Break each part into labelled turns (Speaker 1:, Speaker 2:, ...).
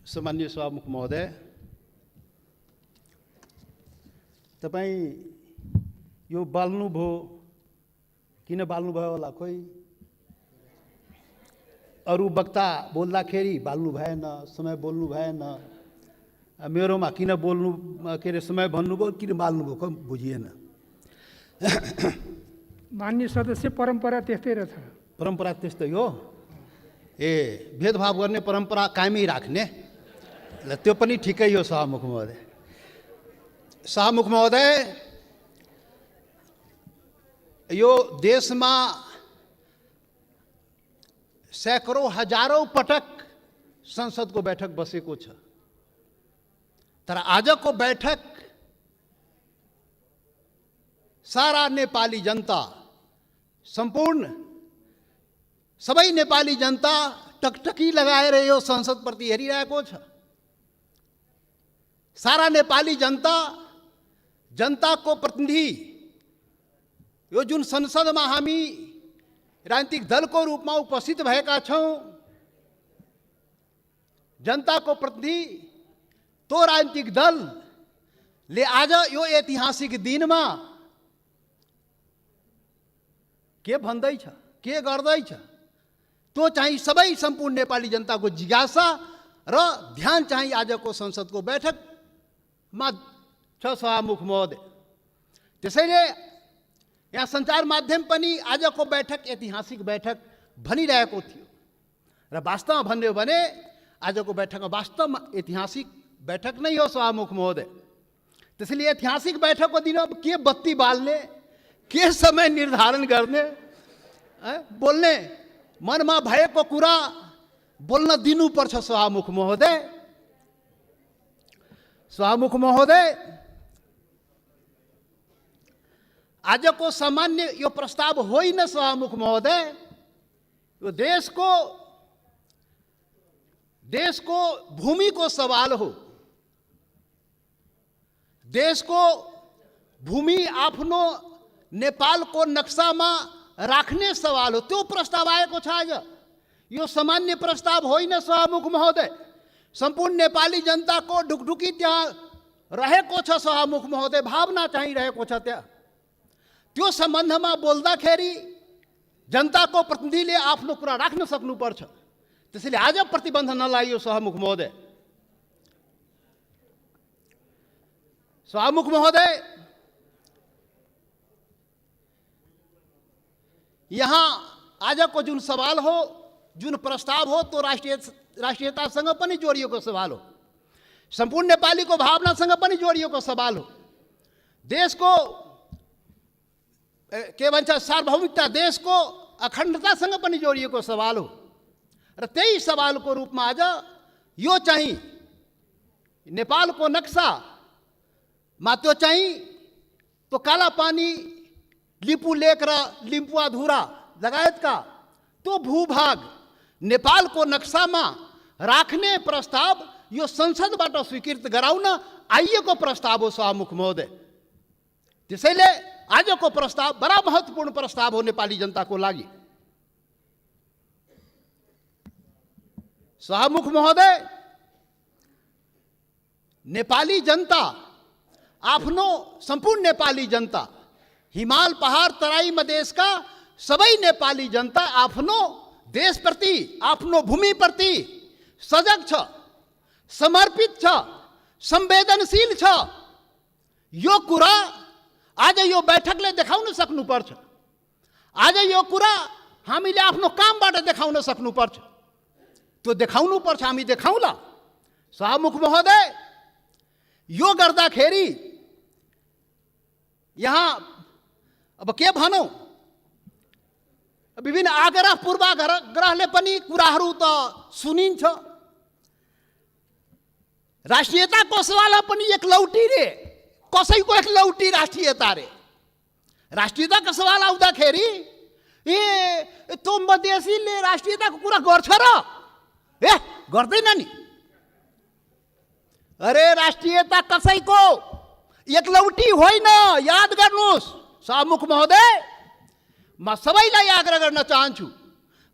Speaker 1: सामान्य सभामुख महोदय, तपाईँ यो बाल्नुभयो, किन बाल्नुभयो होला? खोइ अरू वक्ता बोल्दाखेरि बाल्नु भएन, समय बोल्नु भएन, मेरोमा किन बोल्नु के अरे समय भन्नुभयो, किन बाल्नुभयो कम बुझिएन।
Speaker 2: मान्य सदस्य, परम्परा त्यस्तै रहेछ।
Speaker 1: परम्परा त्यस्तै हो। भेदभाव गर्ने परम्परा कायमै राख्ने, त्यो पनि ठिकै हो। सभामुख महोदय, सभामुख महोदय, यो देशमा सैकड़ों हजारौं पटक संसदको बैठक बसेको छ, तर आजको बैठक सारा नेपाली जनता, सम्पूर्ण सबै नेपाली जनता टकटकी लगाएर यो संसदप्रति हेरिरहेको छ। सारा नेपाली जनता, जनताको प्रतिनिधि, यो जुन संसदमा हामी राजनीतिक दलको रूपमा उपस्थित भएका छौं, जनताको प्रतिनिधि तो राजनीतिक दलले आज यो ऐतिहासिक दिनमा के भन्दैछ, के गर्दैछ, त्यो चाहिँ सबै सम्पूर्ण नेपाली जनताको जिज्ञासा र ध्यान चाहिँ आजको संसदको बैठकमा छ। सभामुख महोदय, त्यसैले यहाँ सञ्चार माध्यम पनि आजको बैठक ऐतिहासिक बैठक भनिरहेको थियो र वास्तवमा भन्यो भने आजको बैठकमा वास्तवमा ऐतिहासिक बैठक नै हो। सभामुख महोदय, त्यसैले ऐतिहासिक बैठकको दिन अब के बत्ती बाल्ने, के समय निर्धारण गर्ने, बोल्ने मनमा भएको कुरा बोल्न दिनुपर्छ। सभामुख महोदय, सभामुख महोदय, आजको सामान्य यो प्रस्ताव होइन। सभामुख महोदय, यो देशको भूमिको सवाल हो। देशको भूमि आफ्नो नेपालको नक्सामा राख्ने सवाल हो, त्यो प्रस्ताव आएको छ आज। यो सामान्य प्रस्ताव होइन। सभामुख महोदय, सम्पूर्ण नेपाली जनताको ढुकढुकी त्यहाँ रहेको छ। सभामुख महोदय, भावना चाहिँ रहेको छ त्यहाँ। त्यो सम्बन्धमा बोल्दाखेरि जनताको प्रतिनिधिले आफ्नो कुरा राख्न सक्नुपर्छ। त्यसैले आज प्रतिबन्ध नलागियो। सभामुख महोदय, सभामुख महोदय, यहाँ आजको जुन सवाल हो, जुन प्रस्ताव हो, तो राष्ट्रियतासँग पनि जोडिएको सवाल हो, सम्पूर्ण नेपालीको भावनासँग पनि जोडिएको सवाल हो, देशको के भन्छ सार्वभौमिकता, देशको अखण्डतासँग पनि जोडिएको सवाल हो र त्यही सवालको रूपमा आज यो चाहिँ नेपालको नक्सामा त्यो चाहिँ तो कालापानी, लिपु लेक र लिम्पुवाधुरा लगायतका त्यो भूभाग नेपालको नक्सामा राख्ने प्रस्ताव यो संसदबाट स्वीकृत गराउन आइएको प्रस्ताव हो। सभामुख महोदय, त्यसैले आजको प्रस्ताव बडा महत्त्वपूर्ण प्रस्ताव हो नेपाली जनताको लागि। सभामुख महोदय, नेपाली जनता, आफ्नो सम्पूर्ण नेपाली जनता, हिमाल पहाड तराई मधेसका सबै नेपाली जनता आफ्नो देशप्रति, आफ्नो भूमिप्रति सजग छ, समर्पित छ, संवेदनशील छ। यो कुरा आज यो बैठकले देखाउन सक्नुपर्छ। आज यो कुरा हामीले आफ्नो कामबाट देखाउन सक्नुपर्छ। त्यो देखाउनुपर्छ, हामी देखाउला। सभामुख महोदय, यो गर्दाखेरि यहाँ अब के भनौँ, विभिन्न आग्रह पूर्वाग्रहले पनि कुराहरू त सुनिन्छ। राष्ट्रियताको सवालमा पनि एक लौटी रे, कसैको एक लौटी राष्ट्रियता रे। राष्ट्रियताको सवाल आउँदाखेरि त्यो मधेसीले राष्ट्रियताको कुरा गर्छ र? गर्दैन नि। अरे राष्ट्रियता कसैको एक लौटी होइन, याद गर्नुहोस्। सभामुख महोदय, म सबैलाई आग्रह गर्न चाहन्छु,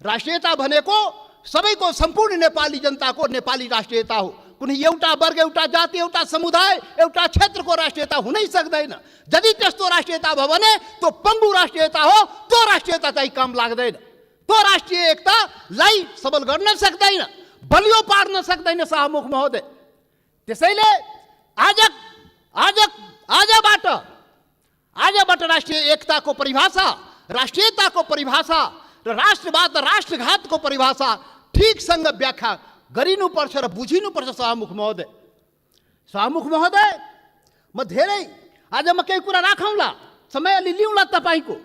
Speaker 1: राष्ट्रियता भनेको सबैको सम्पूर्ण नेपाली जनताको नेपाली राष्ट्रियता हो। कुनै एउटा वर्ग, एउटा जाति, एउटा समुदाय, एउटा क्षेत्रको राष्ट्रियता हुनै सक्दैन। यदि त्यस्तो राष्ट्रियता भयो भने त्यो पङ्गु राष्ट्रियता हो, त्यो राष्ट्रियता चाहिँ काम लाग्दैन। त्यो राष्ट्रिय एकतालाई सबल गर्न सक्दैन, बलियो पार्न सक्दैन शाहमुख महोदय। त्यसैले आजबाट राष्ट्रिय एकताको परिभाषा, राष्ट्रियताको परिभाषा र राष्ट्रवाद र राष्ट्रघातको परिभाषा ठिकसँग व्याख्या गरिनुपर्छ र बुझिनुपर्छ शाहमुख महोदय। शाहमुख महोदय, म धेरै आज म केही कुरा राखौँला, समय अलि लिउँला तपाईँको,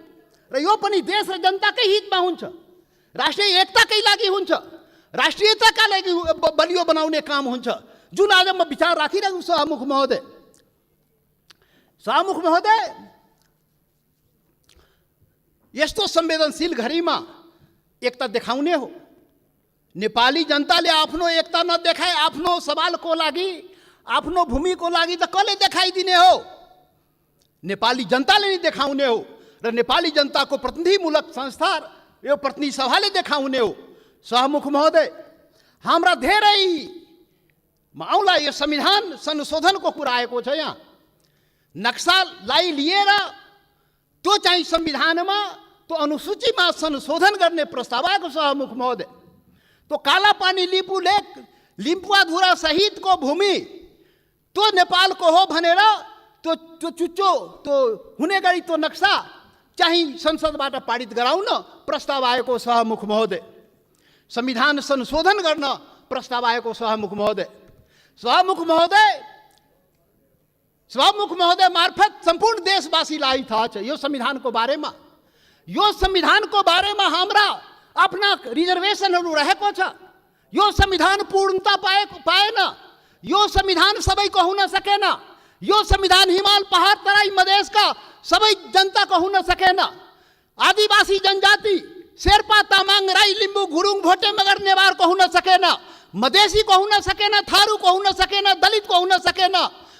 Speaker 1: र यो पनि देश र जनताकै हितमा हुन्छ, राष्ट्रिय एकताकै लागि हुन्छ, राष्ट्रियताका लागि बलियो बनाउने काम हुन्छ, जुन आज म विचार राखिरहेको शाहमुख महोदय। शाहमुख महोदय, यस्तो संवेदनशील घडीमा एकता देखाउने हो। नेपाली जनताले आफ्नो एकता नदेखाए आफ्नो सवालको लागि, आफ्नो भूमिको लागि त कसले देखाइदिने हो? नेपाली जनताले नै देखाउने हो र नेपाली जनताको प्रतिनिधिमूलक संस्था, यो प्रतिनिधि सभाले देखाउने हो। शाहमुख महोदय, हाम्रा धेरै आउँला यो संविधान संशोधनको कुरा आएको छ। यहाँ नक्सालाई लिएर त्यो चाहिँ संविधानमा, त्यो अनुसूचीमा संशोधन गर्ने प्रस्ताव आएको शाहमुख महोदय। त्यो कालापानी लिपु लेक, लिम्पुवाधुरा सहितको भूमि त्यो नेपालको हो भनेर त्यो चुच्चो त्यो हुने गरी त्यो नक्सा चाहिँ संसदबाट पारित गराउन प्रस्ताव आएको शाहमुख महोदय। संविधान संशोधन गर्न प्रस्ताव आएको शाहमुख महोदय। शाहमुख महोदय मार्फत सम्पूर्ण देशवासीलाई थाहा छ यो संविधानको बारेमा। यो संविधानको बारेमा हाम्रा आफ्ना रिजर्भेसनहरू रहेको छ। यो संविधान पूर्णता पाएन, यो संविधान सबैको हुन सकेन, यो संविधान हिमाल पहाड तराई मधेसका सबै जनताको हुन सकेन। आदिवासी जनजाति शेर्पा तामाङ राई लिम्बू गुरुङ भोटे मगर नेवारको हुन सकेन, मधेसीको हुन सकेन, थारूको हुन सकेन, दलितको हुन सकेन,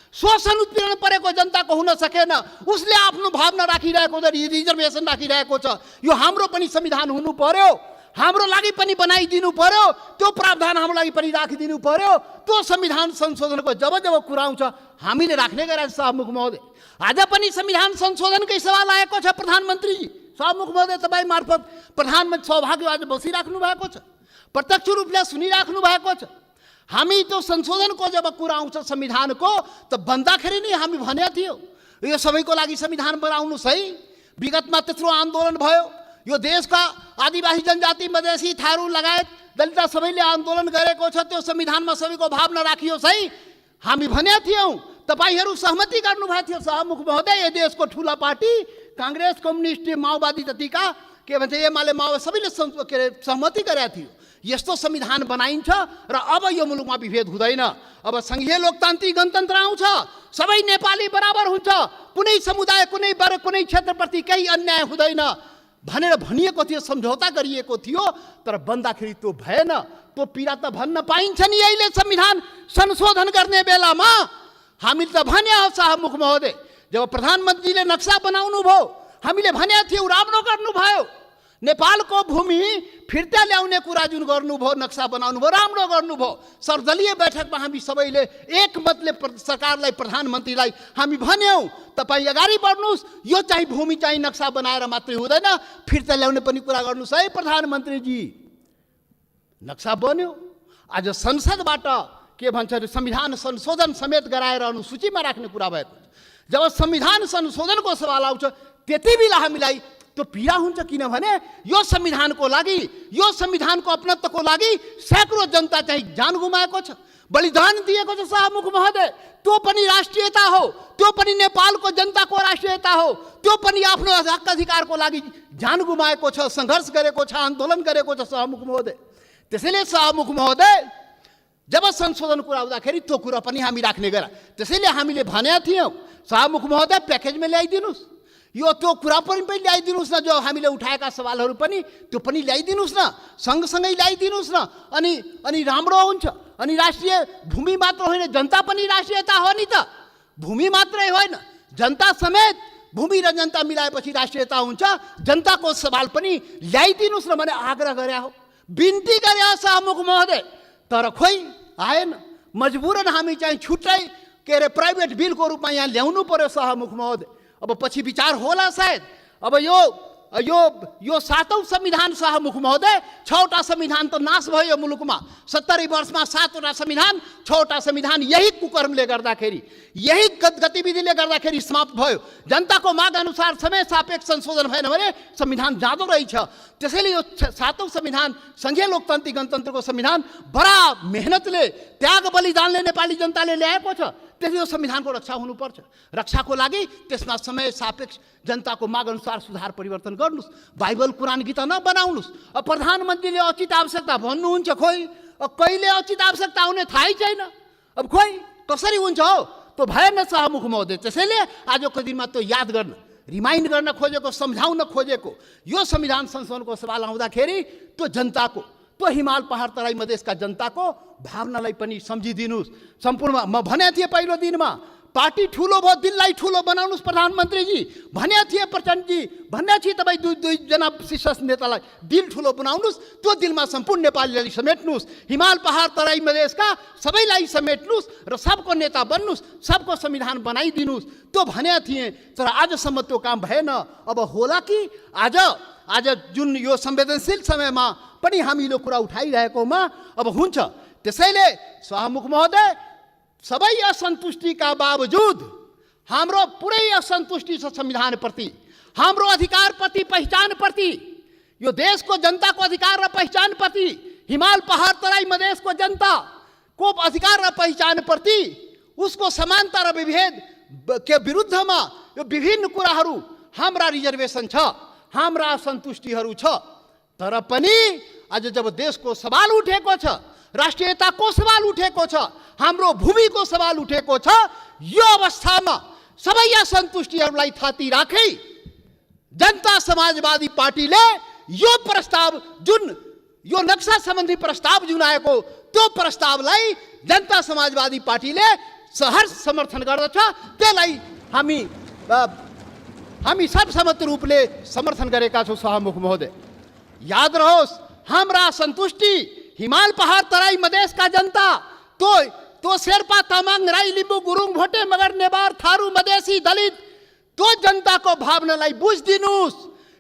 Speaker 1: शोषण उत्पीडन परेको जनताको हुन सकेन। उसले आफ्नो भावना राखिरहेको छ, रिजर्भेसन राखिरहेको छ। यो हाम्रो पनि संविधान हुनु पर्यो, हाम्रो लागि पनि बनाइदिनु पर्यो, त्यो प्रावधान हाम्रो लागि पनि राखिदिनु पर्यो। त्यो संविधान संशोधनको जब कुरा आउँछ हामीले राख्ने गरेका शाहमुख महोदय। आज पनि संविधान संशोधनकै सवाल आएको छ प्रधानमन्त्रीजी। शाहमुख महोदय, तपाईँ मार्फत प्रधानमन्त्री सौभाग्य आज बसिराख्नु भएको छ, प्रत्यक्ष रूपले सुनिराख्नु भएको छ। हामी त्यो संशोधनको जब कुरा आउँछ संविधानको, त भन्दाखेरि नै हामी भनेको थियो यो सबैको लागि संविधान बनाउनुहोस् है। विगतमा त्यत्रो आन्दोलन भयो, यो देशका आदिवासी जनजाति मधेसी थारू लगायत दलित सबैले आन्दोलन गरेको छ, त्यो संविधानमा सबैको भावना राखियोस् है हामी भनेका थियौँ। तपाईँहरू सहमति गर्नुभएको थियो शाहमुख महोदय। यो देशको ठुला पार्टी काङ्ग्रेस, कम्युनिस्ट, माओवादी जतिका के भन्छ एमाले माओवादी सबैले सहमति गरेका थियो। यस्तो संविधान बनाइन्छ र अब यो मुलुकमा विभेद हुँदैन, अब संघीय लोकतान्त्रिक गणतन्त्र आउँछ, सबै नेपाली बराबर हुन्छ, कुनै समुदाय, कुनै वर्ग, कुनै क्षेत्रप्रति केही अन्याय हुँदैन भनेर भनिएको थियो, सम्झौता गरिएको थियो। तर बन्दाखेरि त्यो भएन। त्यो पीडा त भन्न पाइन्छ नि अहिले संविधान संशोधन गर्ने बेलामा। हामीले त भने हो शाहमुख महोदय, जब प्रधानमन्त्रीले नक्सा बनाउनु भयो हामीले भनेको थियौँ राम्रो गर्नुभयो। नेपालको भूमि फिर्ता ल्याउने कुरा जुन गर्नुभयो, नक्सा बनाउनु भयो, राम्रो गर्नुभयो। सर्वदलीय बैठकमा हामी सबैले एकमतले सरकारलाई, प्रधानमन्त्रीलाई हामी भन्यौँ तपाईँ अगाडि बढ्नुहोस्, यो चाहिँ भूमि चाहिँ नक्सा बनाएर मात्रै हुँदैन, फिर्ता ल्याउने पनि कुरा गर्नुहोस् है प्रधानमन्त्रीजी। नक्सा बन्यो। आज संसदबाट के भन्छ अरे संविधान संशोधन समेत गराएर अनुसूचीमा राख्ने कुरा भएको छ। जब संविधान संशोधनको सवाल आउँछ त्यति बेला हामीलाई त्यो पीडा हुन्छ, किनभने यो संविधानको लागि, यो संविधानको अपनत्वको लागि सैकड़ों जनता चाहिँ जान गुमाएको छ, बलिदान दिएको छ शाहमुख महोदय। त्यो पनि राष्ट्रियता हो, त्यो पनि नेपालको जनताको राष्ट्रियता हो, त्यो पनि आफ्नो हक अधिकारको लागि जान गुमाएको छ, सङ्घर्ष गरेको छ, आन्दोलन गरेको छ शाहमुख महोदय। त्यसैले शाहमुख महोदय जब संशोधन कुरा आउँदाखेरि त्यो कुरा पनि हामी राख्ने गरा। त्यसैले हामीले भनेका थियौँ शाहमुख महोदय प्याकेजमा ल्याइदिनुहोस्, यो त्यो कुरा पनि ल्याइदिनुहोस् न, जो हामीले उठाएका सवालहरू पनि त्यो पनि ल्याइदिनुहोस् न, सँगसँगै ल्याइदिनुहोस् न, अनि राम्रो हुन्छ। अनि राष्ट्रिय भूमि मात्र होइन, जनता पनि राष्ट्रियता हो नि त। भूमि मात्रै होइन, जनता समेत, भूमि र जनता मिलाएपछि राष्ट्रियता हुन्छ। जनताको सवाल पनि ल्याइदिनुहोस् न भने आग्रह गरे हो, बिन्ती गरे हो शाहमुख महोदय। तर खोइ आएन। मजबुरन हामी चाहिँ छुट्टै के अरे प्राइभेट बिलको रूपमा यहाँ ल्याउनु पर्यो सभामुख महोदय। अब पछि विचार होला सायद। अब यो 7औं संविधान सभामुख महोदय, 6वटा संविधान त नाश भयो मुलुकमा। 70 वर्षमा 7वटा संविधान, 6वटा संविधान यही कुकर्मले गर्दाखेरि, यही गतिविधिले गर्दाखेरि समाप्त भयो। जनताको माग अनुसार समय सापेक्ष संशोधन भएन भने संविधान जाँदो रहेछ। त्यसैले यो 7औं संविधान, संघीय लोकतान्त्रिक गणतन्त्रको संविधान बडा मेहनतले, त्याग बलिदानले नेपाली जनताले ल्याएको छ। त्यसले यो संविधानको रक्षा हुनुपर्छ। रक्षाको लागि त्यसमा समय सापेक्ष जनताको माग अनुसार सुधार परिवर्तन गर्नुहोस्। बाइबल कुरान गीता नबनाउनुहोस्। अब प्रधानमन्त्रीले उचित आवश्यकता भन्नुहुन्छ, खोइ कहिले उचित आवश्यकता आउने थाहै छैन। अब खोइ कसरी हुन्छ हो, त्यो भएन सभामुख महोदय। त्यसैले आजको दिनमा त्यो याद गर्न, रिमाइन्ड गर्न खोजेको, सम्झाउन खोजेको यो संविधान संशोधनको सवाल आउँदाखेरि त्यो जनताको, त्यो हिमाल पहाड तराई मधेसका जनताको भावनालाई पनि सम्झिदिनुहोस्। सम्पूर्ण म भने थिएँ पहिलो दिनमा, पार्टी ठुलो भयो, दिललाई ठुलो बनाउनुहोस् प्रधानमन्त्रीजी भने थिए, प्रचण्डजी भन्ने थिए। तपाईँ दुईजना शीर्ष नेतालाई दिल ठुलो बनाउनुहोस्, त्यो दिलमा सम्पूर्ण नेपालीलाई समेट्नुहोस्, हिमाल पहाड तराई मधेसका सबैलाई समेट्नुहोस् र सबको नेता बन्नुहोस्, सबको संविधान बनाइदिनुहोस्, त्यो भने थिएँ। तर आजसम्म त्यो काम भएन। अब होला कि आज जुन यो संवेदनशील समयमा पनि हामीले कुरा उठाइरहेकोमा अब हुन्छ। त्यसैले सभामुख महोदय, सबै असन्तुष्टिका बावजुद हाम्रो पुरै असन्तुष्टि छ संविधानप्रति, हाम्रो अधिकारप्रति, पहिचानप्रति, यो देशको जनताको अधिकार र पहिचानप्रति, हिमाल पहाड तराई मधेसको जनताको अधिकार र पहिचानप्रति, उसको समानता र विभेद के विरुद्धमा यो विभिन्न कुराहरू, हाम्रा रिजर्भेसन छ, हाम्रा असन्तुष्टिहरू छ। तर पनि आज जब देशको सवाल उठेको छ, राष्ट्रियताको सवाल उठेको छ, हाम्रो भूमिको सवाल उठेको छ, यो अवस्थामा सबै असन्तुष्टिहरूलाई थाती राखी जनता समाजवादी पार्टीले यो प्रस्ताव, जुन यो नक्सा सम्बन्धी प्रस्ताव जुन आएको, त्यो प्रस्तावलाई जनता समाजवादी पार्टीले सहर्ष समर्थन गर्दछ। त्यसलाई हामी सर्वसम्मत रूपले समर्थन गरेका छौँ सभामुख महोदय। याद रहोस्, हाम्रा सन्तुष्टि हिमाल पहाड तराई मधेसका जनता, तो शेर्पा तामाङ राई लिम्बू गुरुङ भोटे मगर नेवार थारू मधेसी दलित, त्यो जनताको भावनालाई बुझिदिनुहोस्।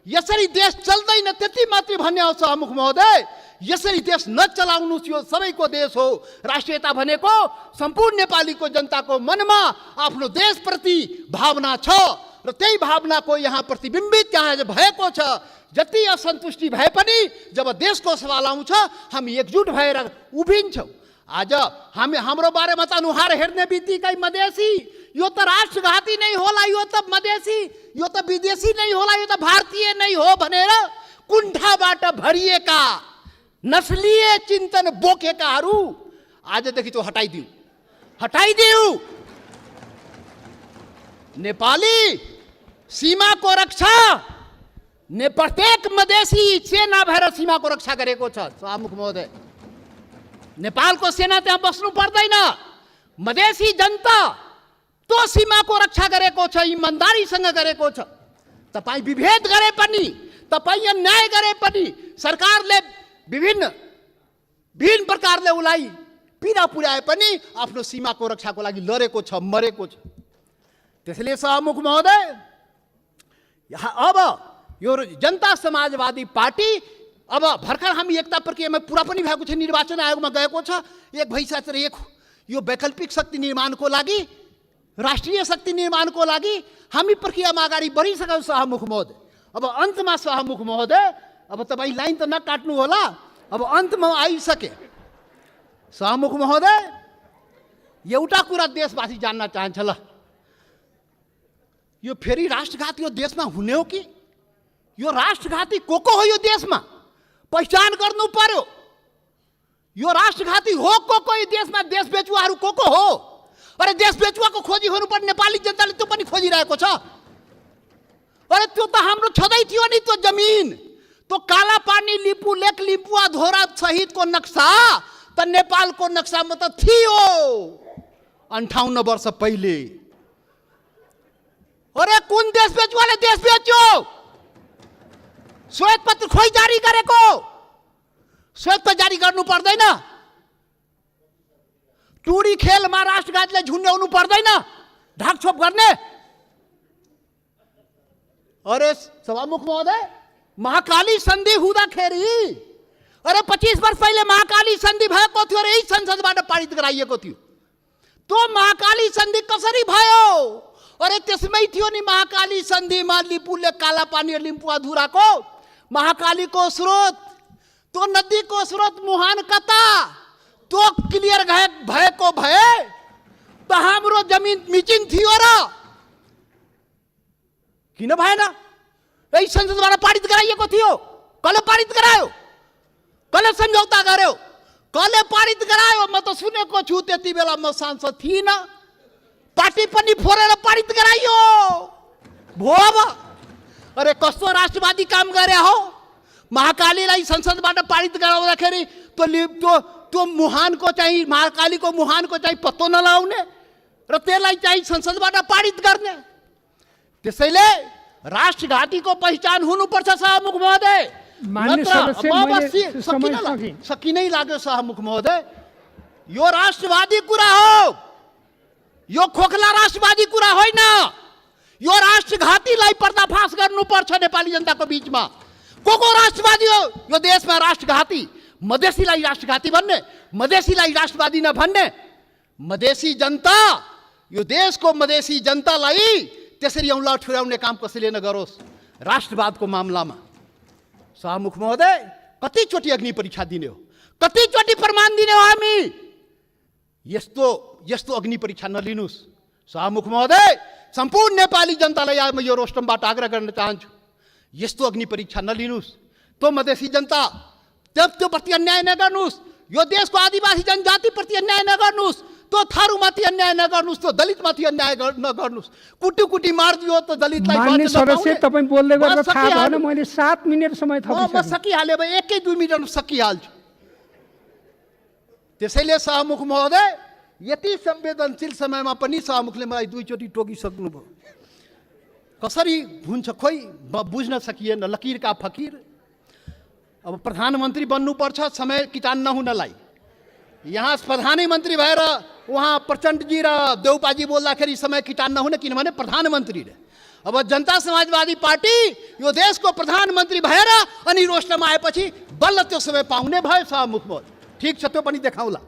Speaker 1: यसरी देश चल्दैन त्यति मात्रै भन्ने हो सभामुख महोदय। यसरी देश नचलाउनुहोस्, यो सबैको देश हो। राष्ट्रियता भनेको सम्पूर्ण नेपालीको जनताको मनमा आफ्नो देशप्रति भावना छ र त्यही भावनाको यहाँ प्रतिबिम्बित यहाँ भएको छ। जति असन्तुष्टि भए पनि जब देशको सवाल आउँछ हामी एकजुट भएर उभिन्छौँ। आज हाम्रो बारेमा त अनुहार हेर्ने बित्तिकै मधेसी, यो त राष्ट्रघाती नै होला, यो त मधेसी, यो त विदेशी नै होला, यो त भारतीय नै हो भनेर कुण्ठाबाट भरिएका नस्लीय चिन्तन बोकेकाहरू आजदेखि त्यो हटाइदिऊ। नेपाली सीमाको रक्षा प्रत्येक मधेसी सेना भएर सीमाको रक्षा गरेको छ सभामुख महोदय। नेपालको सेना त्यहाँ बस्नु पर्दैन। मधेसी जनता त्यो सीमाको रक्षा गरेको छ, इमान्दारीसँग गरेको छ। तपाईँ विभेद गरे पनि, तपाईँ अन्याय गरे पनि सरकारले विभिन्न प्रकारले उसलाई पीडा पुर्याए पनि आफ्नो सीमाको रक्षाको लागि लडेको छ, मरेको छ। त्यसैले सभामुख महोदय, अब यो जनता समाजवादी पार्टी, अब भर्खर हामी एकता प्रक्रियामा पुरा पनि भएको छ, निर्वाचन आयोगमा गएको छ, एक भइसकेर यो वैकल्पिक शक्ति निर्माणको लागि, राष्ट्रिय शक्ति निर्माणको लागि हामी प्रक्रियामा अगाडि बढिसक्यौँ सभामुख महोदय। अब अन्तमा सभामुख महोदय, अब तपाईँ लाइन त नकाट्नु होला, अब अन्तमा आइसके। सभामुख महोदय, एउटा कुरा देशवासी जान्न चाहन्छ, ल यो फेरि राष्ट्रघात यो देशमा हुने हो कि? यो राष्ट्रघाती को हो यो देशमा? पहिचान गर्नु पर्यो। यो राष्ट्रघाती हो को यो देशमा? देश बेचुवाहरू को हो? अरे देश बेचुवाको खोजी हुनुपर्ने नेपाली जनताले त्यो पनि खोजिरहेको छ। अरे त्यो त हाम्रो छँदै थियो नि, त्यो जमिन, त्यो काला पानी लिपु लेक लिपुवा धोरा सहितको नक्सा त नेपालको नक्सामा त थियो 58 वर्ष पहिले। अरे कुन देश बेचुवाले देश बेच्यो? श्वेत पत्र खोइ जारी गरेको? श्वेत पत्र जारी गर्नु पर्दैन? टुडी खेलमा राष्ट्रघातलाई झुन्ड्याउनु पर्दैन ढाकछोप गर्ने। अरे सभामुख महोदय, महाकाली सन्धि हुँदाखेरि, अरे 25 वर्ष पहिले महाकाली सन्धि भएको थियो र यही संसदबाट पारित गराइएको थियो। त्यो महाकाली सन्धि कसरी भयो? अरे त्यसमै थियो नि महाकाली सन्धिमा लिपुले काला पानी र लिम्पुवाधुराको महाकालीको स्रोत, त्यो नदीको स्रोत मुहान कता, त्यो क्लियर भएको भए त हाम्रो जमिन मिचिन थियो र किन भएन? यही संसदबाट पारित गराइएको थियो। कसले पारित गरायो? कसले सम्झौता गर्यो? कसले पारित गरायो? म त सुनेको छु, त्यति बेला म सांसद थिइनँ, पार्टी पनि फोरेर पारित गराइयो भो। अब अरे कस्तो राष्ट्रवादी काम गरे हो? महाकालीलाई संसदबाट पारित गराउँदाखेरि त्यो मुहानको चाहिँ, महाकालीको मुहानको चाहिँ पत्तो नलाउने र त्यसलाई चाहिँ संसदबाट पारित गर्ने। त्यसैले राष्ट्रघातीको पहिचान हुनुपर्छ सभामुख महोदय। सकिनै लाग्यो सभामुख महोदय। यो राष्ट्रवादी कुरा हो, यो खोखला राष्ट्रवादी कुरा होइन। यो राष्ट्रघातीलाई पर्दाफास गर्नुपर्छ नेपाली जनताको बीचमा। को राष्ट्रवादी हो यो देशमा? राष्ट्रघाती, मधेसीलाई राष्ट्रघाती भन्ने, मधेसीलाई राष्ट्रवादी नभन्ने। मधेसी जनता, यो देशको मधेसी जनतालाई त्यसरी औँला ठुर्याउने काम कसैले नगरोस् राष्ट्रवादको मामलामा। सभामुख महोदय, कतिचोटि अग्नि परीक्षा दिने हो, कतिचोटि प्रमाण दिने हो हामी? यस्तो अग्नि परीक्षा नलिनुहोस् सभामुख महोदय। सम्पूर्ण नेपाली जनतालाई आज म यो रोस्टमबाट आग्रह गर्न चाहन्छु, यस्तो अग्नि परीक्षा नलिनुहोस्। त्यो मधेसी जनता त्यो प्रति अन्याय नगर्नुहोस्, यो देशको आदिवासी जनजातिप्रति अन्याय नगर्नुहोस्, त्यो थारूमाथि अन्याय नगर्नुहोस्, त्यो दलितमाथि अन्याय नगर्नुहोस्। कुटी मारिदियो त दलितलाई।
Speaker 2: माननीय सदस्य, तपाईँ बोल्दै गर्दा थाहा भएन, मैले 7 मिनेट समय थपिसकेँ।
Speaker 1: म सकिहालेँ, 1-2 मिनटमा सकिहाल्छु। त्यसैले सभामुख महोदय, यति संवेदनशील समयमा पनि सभामुखले मलाई 2 चोटि टोकिसक्नुभयो। कसरी हुन्छ खोइ बुझ्न सकिएन। लकीर का फकीर। अब प्रधानमन्त्री बन्नुपर्छ समय किटान नहुनलाई। यहाँ प्रधानमन्त्री भएर उहाँ प्रचण्डजी र देउपाजी बोल्दाखेरि समय किटान नहुने, किनभने प्रधानमन्त्री रे। अब जनता समाजवादी पार्टी यो देशको प्रधानमन्त्री भएर अनि रोस्टमा आएपछि बल्ल त्यो समय पाउने भयो सभामुख महोदय। ठिक छ, त्यो पनि देखाउँला,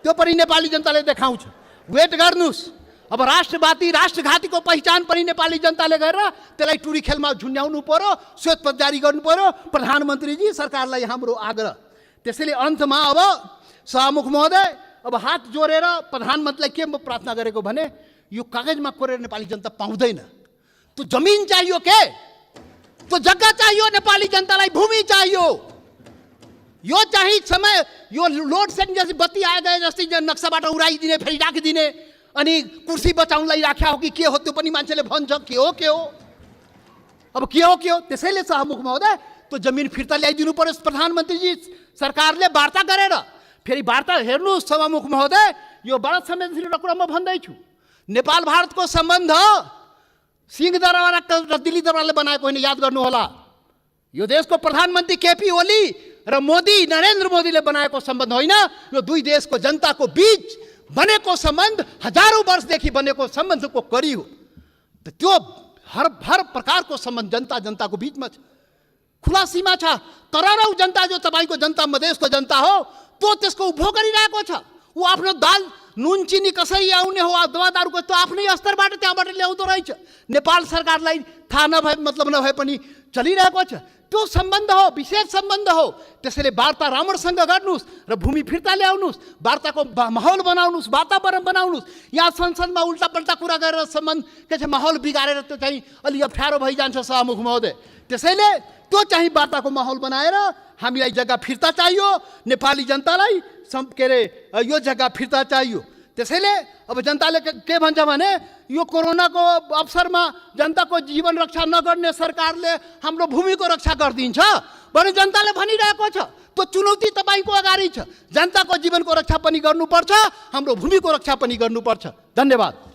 Speaker 1: त्यो पनि नेपाली जनताले देखाउँछ। वेट गर्नुहोस्। अब राष्ट्रघातीको पहिचान पनि नेपाली जनताले गरेर त्यसलाई टुरी खेलमा झुन्ड्याउनु पर्यो, श्वेतपत्र जारी गर्नु पर्यो। प्रधानमन्त्रीजी, सरकारलाई हाम्रो आग्रह। त्यसैले अन्तमा अब सभामुख महोदय, अब हात जोडेर प्रधानमन्त्रीलाई के म प्रार्थना गरेको भने, यो कागजमा कोरेर नेपाली जनता पाउँदैन। त्यो जमिन चाहियो, के त्यो जग्गा चाहियो, नेपाली जनतालाई भूमि चाहियो। यो चाहिँ समय, यो लोड सेडिङ जस्तै बत्ती आए गए जस्तै नक्साबाट उडाइदिने, फेरि राखिदिने, अनि कुर्सी बचाउनलाई राख्या हो कि के हो त्यो पनि मान्छेले भन्छ। के हो अब के हो? त्यसैले सभामुख महोदय, त्यो जमिन फिर्ता ल्याइदिनु पर्यो। प्रधानमन्त्रीजी सरकारले वार्ता गरेर, फेरि वार्ता हेर्नुहोस् सभामुख महोदय, यो बडा संवेदनशील कुरा म भन्दैछु। नेपाल भारतको सम्बन्ध सिंहदरबार र दिल्ली दरबारले बनाएको होइन, याद गर्नुहोला। यो देशको प्रधानमन्त्री केपी ओली र मोदी, नरेन्द्र मोदीले बनाएको सम्बन्ध होइन। यो दुई देशको जनताको बीच बनेको सम्बन्ध, हजारौं वर्षदेखि बनेको सम्बन्धको कडी हो। त्यो हर प्रकारको सम्बन्ध जनताको बीचमा छ, खुला सीमा छ। करोडौं जनता जो तपाईको जनता, मधेसको जनता हो, त्यो त्यसको उपभोग गरिरहेको छ। ऊ आफ्नो दाल नुन चिनी कसरी आउने हो, दवादारुको त्यो आफ्नै स्तरबाट त्यहाँबाट ल्याउँदो रहेछ। नेपाल सरकारलाई थाहा नभए, मतलब नभए पनि चलिरहेको छ। त्यो सम्बन्ध हो, विशेष सम्बन्ध हो। त्यसैले वार्ता राम्रोसँग गर्नुहोस् र भूमि फिर्ता ल्याउनुहोस्, वार्ताको माहौल बनाउनुहोस्, वातावरण बनाउनुहोस्। यहाँ संसदमा उल्टा पल्टा कुरा गरेर सम्बन्ध के छ माहौल बिगारेर त्यो चाहिँ अलि अप्ठ्यारो भइजान्छ सभामुख महोदय। त्यसैले त्यो चाहिँ वार्ताको माहौल बनाएर हामीलाई जग्गा फिर्ता चाहियो, नेपाली जनतालाई के अरे यो जग्गा फिर्ता चाहियो। त्यसैले अब जनताले के भन्छ भने, यो कोरोनाको अवसरमा जनताको जीवन रक्षा नगर्ने सरकारले हाम्रो भूमिको रक्षा गरिदिन्छ भने जनताले भनिरहेको छ। त्यो चुनौती तपाईको अगाडि छ। जनताको जीवनको रक्षा पनि गर्नुपर्छ, हाम्रो भूमिको रक्षा पनि गर्नुपर्छ। धन्यवाद।